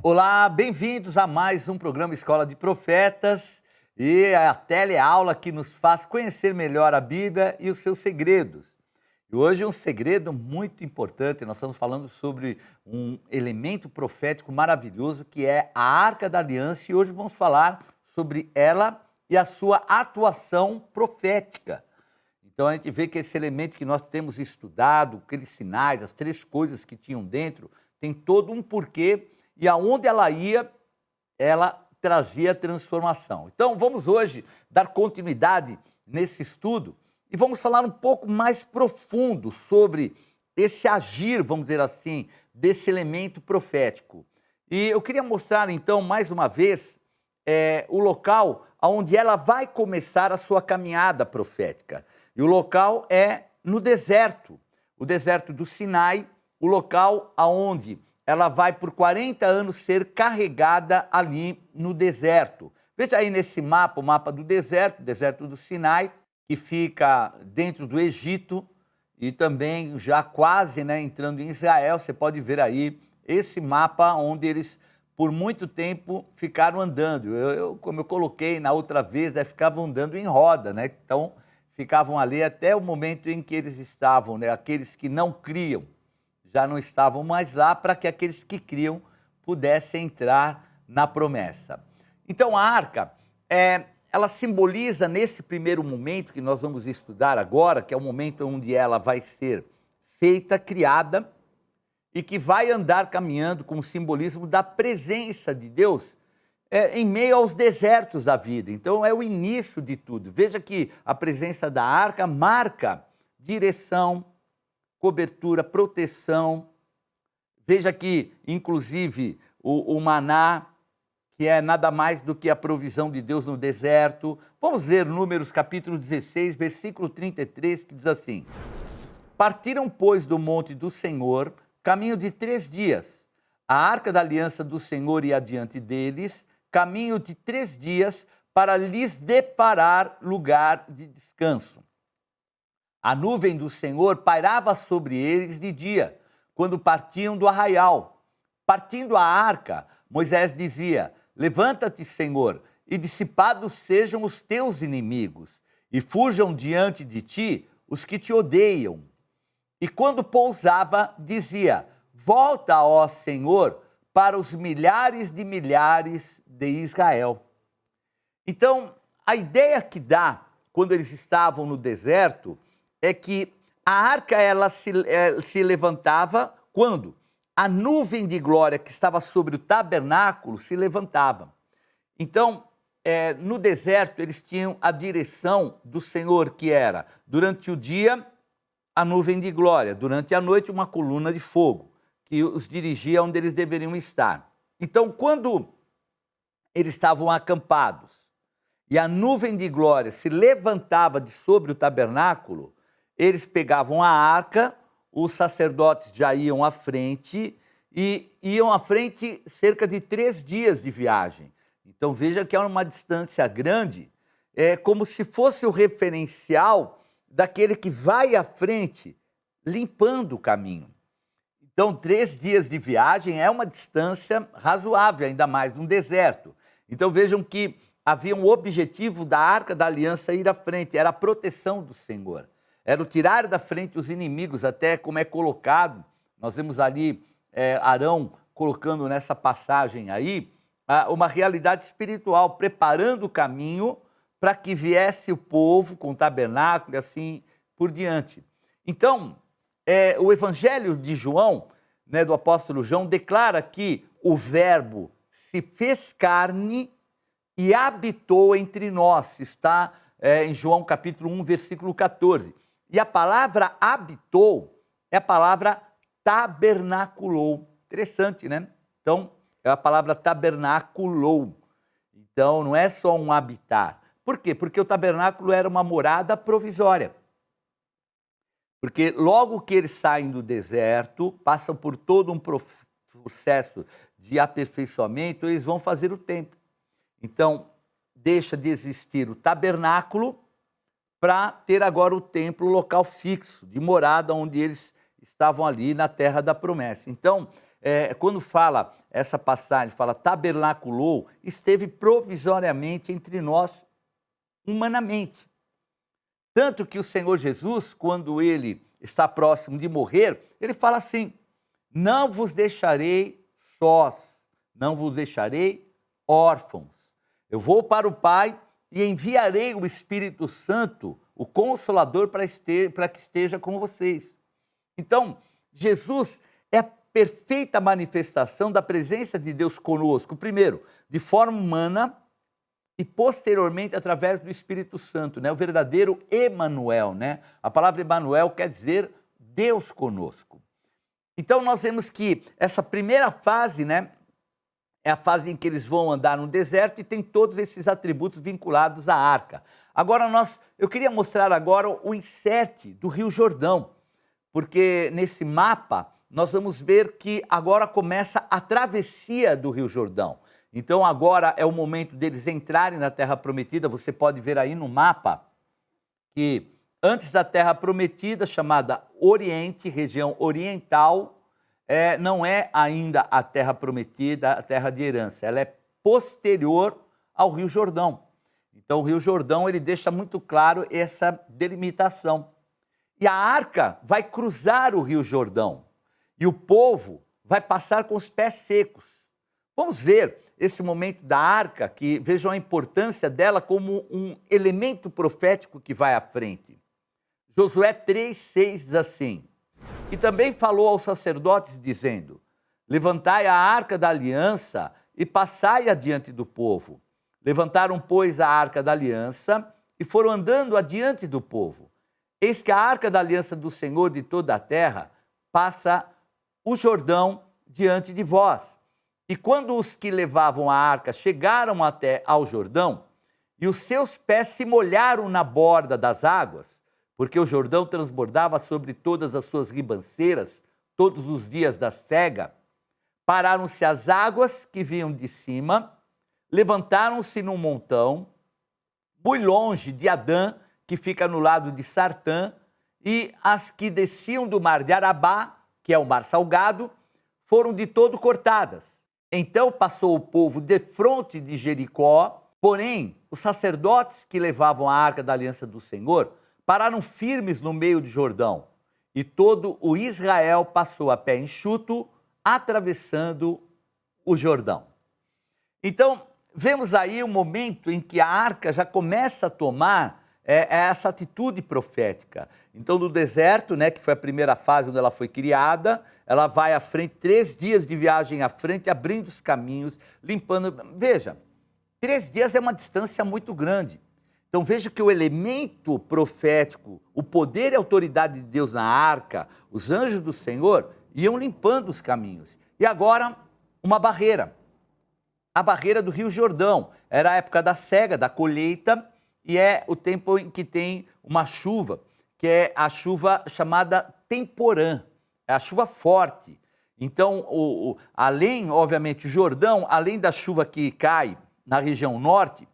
Olá, bem-vindos a mais um programa Escola de Profetas e a teleaula que nos faz conhecer melhor a Bíblia e os seus segredos. E hoje um segredo muito importante, nós estamos falando sobre um elemento profético maravilhoso que é a Arca da Aliança e hoje vamos falar sobre ela e a sua atuação profética. Então a gente vê que esse elemento que nós temos estudado, aqueles sinais, as 3 coisas que tinham dentro, tem todo um porquê. E aonde ela ia, ela trazia transformação. Então, vamos hoje dar continuidade nesse estudo e vamos falar um pouco mais profundo sobre esse agir, vamos dizer assim, desse elemento profético. E eu queria mostrar, então, mais uma vez, o local onde ela vai começar a sua caminhada profética. E o local é no deserto, o deserto do Sinai, o local onde ela vai por 40 anos ser carregada ali no deserto. Veja aí nesse mapa, o mapa do deserto do Sinai, que fica dentro do Egito e também já quase entrando em Israel. Você pode ver aí esse mapa onde eles por muito tempo ficaram andando. Como eu coloquei na outra vez, ficavam andando em roda, Então ficavam ali até o momento em que eles estavam, aqueles que não criam, já não estavam mais lá para que aqueles que criam pudessem entrar na promessa. Então a arca, ela simboliza nesse primeiro momento que nós vamos estudar agora, que é o momento onde ela vai ser feita, criada, e que vai andar caminhando com o simbolismo da presença de Deus em meio aos desertos da vida. Então é o início de tudo. Veja que a presença da arca marca direção, cobertura, proteção. Veja que, inclusive, o maná, que é nada mais do que a provisão de Deus no deserto. Vamos ler Números capítulo 16, versículo 33, que diz assim: Partiram, pois, do monte do Senhor, caminho de 3 dias. A arca da aliança do Senhor ia adiante deles, caminho de 3 dias, para lhes deparar lugar de descanso. A nuvem do Senhor pairava sobre eles de dia, quando partiam do arraial. Partindo a arca, Moisés dizia: Levanta-te, Senhor, e dissipados sejam os teus inimigos, e fujam diante de ti os que te odeiam. E quando pousava, dizia: Volta, ó Senhor, para os milhares de Israel. Então, a ideia que dá, quando eles estavam no deserto, é que a arca ela se levantava quando a nuvem de glória que estava sobre o tabernáculo se levantava. Então, no deserto, eles tinham a direção do Senhor, que era, durante o dia, a nuvem de glória, durante a noite, uma coluna de fogo, que os dirigia onde eles deveriam estar. Então, quando eles estavam acampados e a nuvem de glória se levantava de sobre o tabernáculo, eles pegavam a arca, os sacerdotes já iam à frente e iam à frente cerca de 3 dias de viagem. Então veja que é uma distância grande, é como se fosse o referencial daquele que vai à frente, limpando o caminho. Então 3 dias de viagem é uma distância razoável, ainda mais num deserto. Então vejam que havia um objetivo da Arca da Aliança ir à frente, era a proteção do Senhor. Era o tirar da frente os inimigos, até como é colocado, nós vemos ali Arão colocando nessa passagem aí, uma realidade espiritual, preparando o caminho para que viesse o povo com o tabernáculo e assim por diante. Então, o Evangelho de João, do apóstolo João, declara que o verbo se fez carne e habitou entre nós. Está em João capítulo 1, versículo 14. E a palavra habitou é a palavra tabernaculou. Interessante, né? Então, é a palavra tabernaculou. Então, não é só um habitar. Por quê? Porque o tabernáculo era uma morada provisória. Porque logo que eles saem do deserto, passam por todo um processo de aperfeiçoamento, eles vão fazer o templo. Então, deixa de existir o tabernáculo para ter agora o templo, local fixo, de morada, onde eles estavam ali na terra da promessa. Então, quando fala essa passagem, fala tabernaculou, esteve provisoriamente entre nós, humanamente. Tanto que o Senhor Jesus, quando ele está próximo de morrer, ele fala assim: não vos deixarei sós, não vos deixarei órfãos. Eu vou para o Pai e enviarei o Espírito Santo, o Consolador, para que esteja com vocês. Então, Jesus é a perfeita manifestação da presença de Deus conosco, primeiro, de forma humana, e posteriormente através do Espírito Santo, né? O verdadeiro Emanuel, né? A palavra Emanuel quer dizer Deus conosco. Então nós vemos que essa primeira fase, né, é a fase em que eles vão andar no deserto e tem todos esses atributos vinculados à arca. Agora eu queria mostrar agora o insert do Rio Jordão, porque nesse mapa nós vamos ver que agora começa a travessia do Rio Jordão. Então agora é o momento deles entrarem na Terra Prometida. Você pode ver aí no mapa que antes da Terra Prometida, chamada Oriente, região oriental, não é ainda a Terra Prometida, a Terra de herança. Ela é posterior ao Rio Jordão. Então o Rio Jordão ele deixa muito claro essa delimitação. E a arca vai cruzar o Rio Jordão. E o povo vai passar com os pés secos. Vamos ver esse momento da arca, que vejam a importância dela como um elemento profético que vai à frente. Josué 3,6 diz assim: e também falou aos sacerdotes, dizendo: levantai a arca da aliança e passai adiante do povo. Levantaram, pois, a arca da aliança e foram andando adiante do povo. Eis que a arca da aliança do Senhor de toda a terra passa o Jordão diante de vós. E quando os que levavam a arca chegaram até ao Jordão, e os seus pés se molharam na borda das águas, porque o Jordão transbordava sobre todas as suas ribanceiras, todos os dias da cega, pararam-se as águas que vinham de cima, levantaram-se num montão, muito longe de Adã, que fica no lado de Sartã, e as que desciam do mar de Arabá, que é o mar salgado, foram de todo cortadas. Então passou o povo defronte de Jericó, porém os sacerdotes que levavam a arca da aliança do Senhor pararam firmes no meio de Jordão, e todo o Israel passou a pé enxuto, atravessando o Jordão. Então, vemos aí um momento em que a arca já começa a tomar essa atitude profética. Então, no deserto, né, que foi a primeira fase onde ela foi criada, ela vai à frente, 3 dias de viagem à frente, abrindo os caminhos, limpando. Veja, 3 dias é uma distância muito grande. Então veja que o elemento profético, o poder e a autoridade de Deus na arca, os anjos do Senhor, iam limpando os caminhos. E agora, uma barreira. A barreira do Rio Jordão. Era a época da cega, da colheita, e é o tempo em que tem uma chuva, que é a chuva chamada temporã. É a chuva forte. Então, além, obviamente, o Jordão, além da chuva que cai na região norte,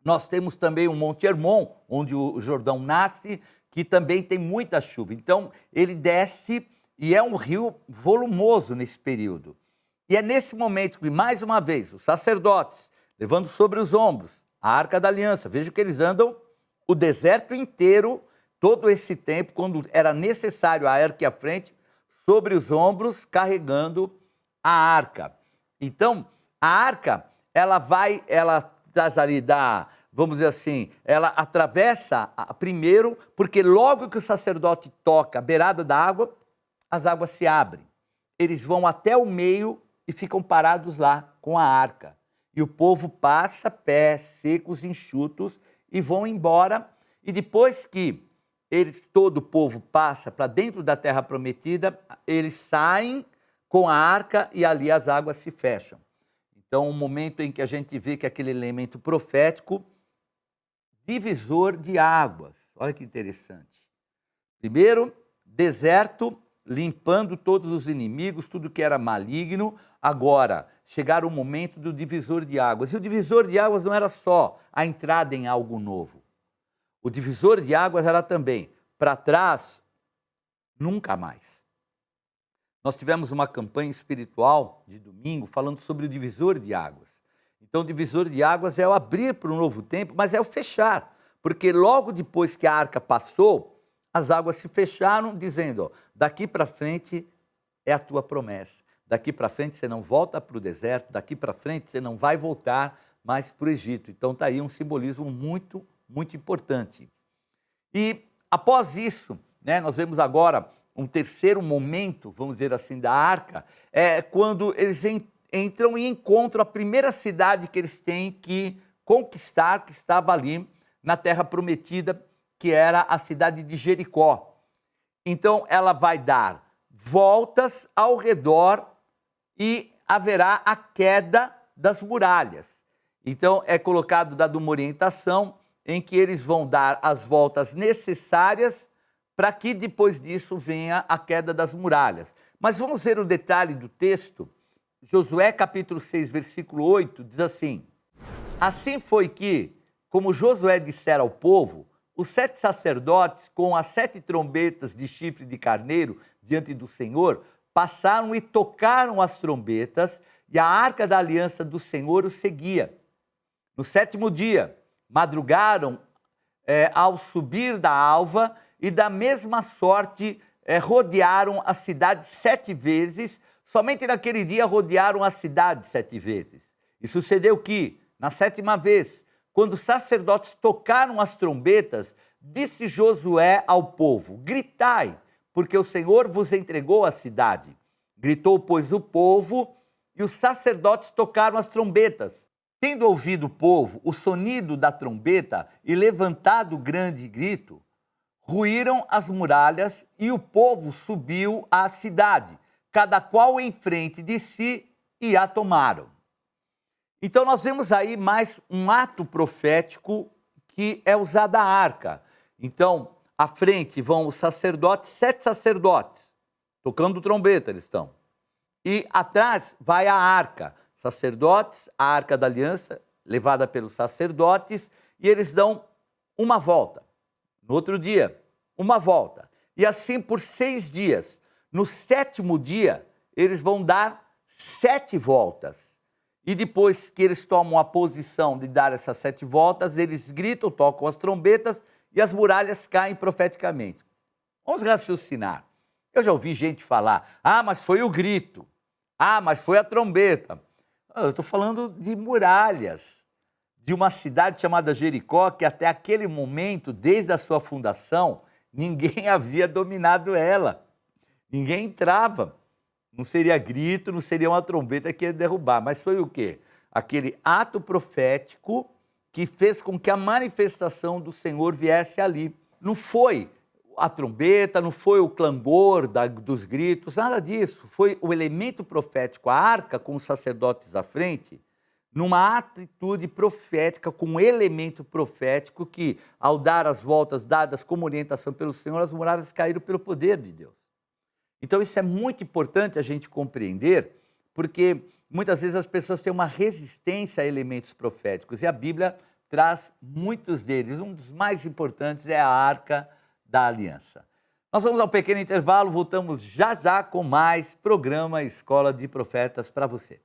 nós temos também o Monte Hermon, onde o Jordão nasce, que também tem muita chuva. Então, ele desce e é um rio volumoso nesse período. E é nesse momento que, mais uma vez, os sacerdotes, levando sobre os ombros a Arca da Aliança, veja que eles andam o deserto inteiro, todo esse tempo, quando era necessário a arca à frente, sobre os ombros, carregando a arca. Então, a arca, ela traz ali vamos dizer assim, ela atravessa primeiro, porque logo que o sacerdote toca a beirada da água, as águas se abrem. Eles vão até o meio e ficam parados lá com a arca. E o povo passa pés secos, enxutos, e vão embora. E depois que todo o povo passa para dentro da terra prometida, eles saem com a arca e ali as águas se fecham. Então, um momento em que a gente vê que aquele elemento profético, divisor de águas. Olha que interessante. Primeiro, deserto, limpando todos os inimigos, tudo que era maligno. Agora, chegar o momento do divisor de águas. E o divisor de águas não era só a entrada em algo novo. O divisor de águas era também, para trás, nunca mais. Nós tivemos uma campanha espiritual de domingo falando sobre o divisor de águas. Então, o divisor de águas é o abrir para um novo tempo, mas é o fechar. Porque logo depois que a arca passou, as águas se fecharam, dizendo, ó, daqui para frente é a tua promessa. Daqui para frente você não volta para o deserto, daqui para frente você não vai voltar mais para o Egito. Então, está aí um simbolismo muito, muito importante. E após isso, né, nós vemos agora um terceiro momento, vamos dizer assim, da arca, é quando eles entram e encontram a primeira cidade que eles têm que conquistar, que estava ali na terra prometida, que era a cidade de Jericó. Então, ela vai dar voltas ao redor e haverá a queda das muralhas. Então, é colocado, dado uma orientação, em que eles vão dar as voltas necessárias para que depois disso venha a queda das muralhas. Mas vamos ver o detalhe do texto. Josué capítulo 6, versículo 8, diz assim: assim foi que, como Josué dissera ao povo, os 7 sacerdotes, com as 7 trombetas de chifre de carneiro diante do Senhor, passaram e tocaram as trombetas, e a arca da aliança do Senhor os seguia. No 7º dia, madrugaram ao subir da alva, e da mesma sorte rodearam a cidade 7 vezes, somente naquele dia rodearam a cidade 7 vezes. E sucedeu que, na 7ª vez, quando os sacerdotes tocaram as trombetas, disse Josué ao povo, gritai, porque o Senhor vos entregou a cidade. Gritou, pois, o povo, e os sacerdotes tocaram as trombetas. Tendo ouvido o povo o sonido da trombeta e levantado grande grito, ruíram as muralhas e o povo subiu à cidade, cada qual em frente de si, e a tomaram. Então nós vemos aí mais um ato profético que é usado a arca. Então, à frente vão os sacerdotes, 7 sacerdotes, tocando trombeta eles estão. E atrás vai a arca, sacerdotes, a arca da aliança, levada pelos sacerdotes, e eles dão uma volta. No outro dia, uma volta. E assim por 6 dias. No 7º dia, eles vão dar 7 voltas. E depois que eles tomam a posição de dar essas 7 voltas, eles gritam, tocam as trombetas e as muralhas caem profeticamente. Vamos raciocinar. Eu já ouvi gente falar, mas foi o grito. Mas foi a trombeta. Eu estou falando de muralhas, de uma cidade chamada Jericó, que até aquele momento, desde a sua fundação, ninguém havia dominado ela. Ninguém entrava. Não seria grito, não seria uma trombeta que ia derrubar. Mas foi o quê? Aquele ato profético que fez com que a manifestação do Senhor viesse ali. Não foi a trombeta, não foi o clangor dos gritos, nada disso. Foi o elemento profético, a arca com os sacerdotes à frente, numa atitude profética, com um elemento profético que, ao dar as voltas dadas como orientação pelo Senhor, as muralhas caíram pelo poder de Deus. Então isso é muito importante a gente compreender, porque muitas vezes as pessoas têm uma resistência a elementos proféticos, e a Bíblia traz muitos deles. Um dos mais importantes é a Arca da Aliança. Nós vamos ao pequeno intervalo, voltamos já já com mais programa Escola de Profetas para você.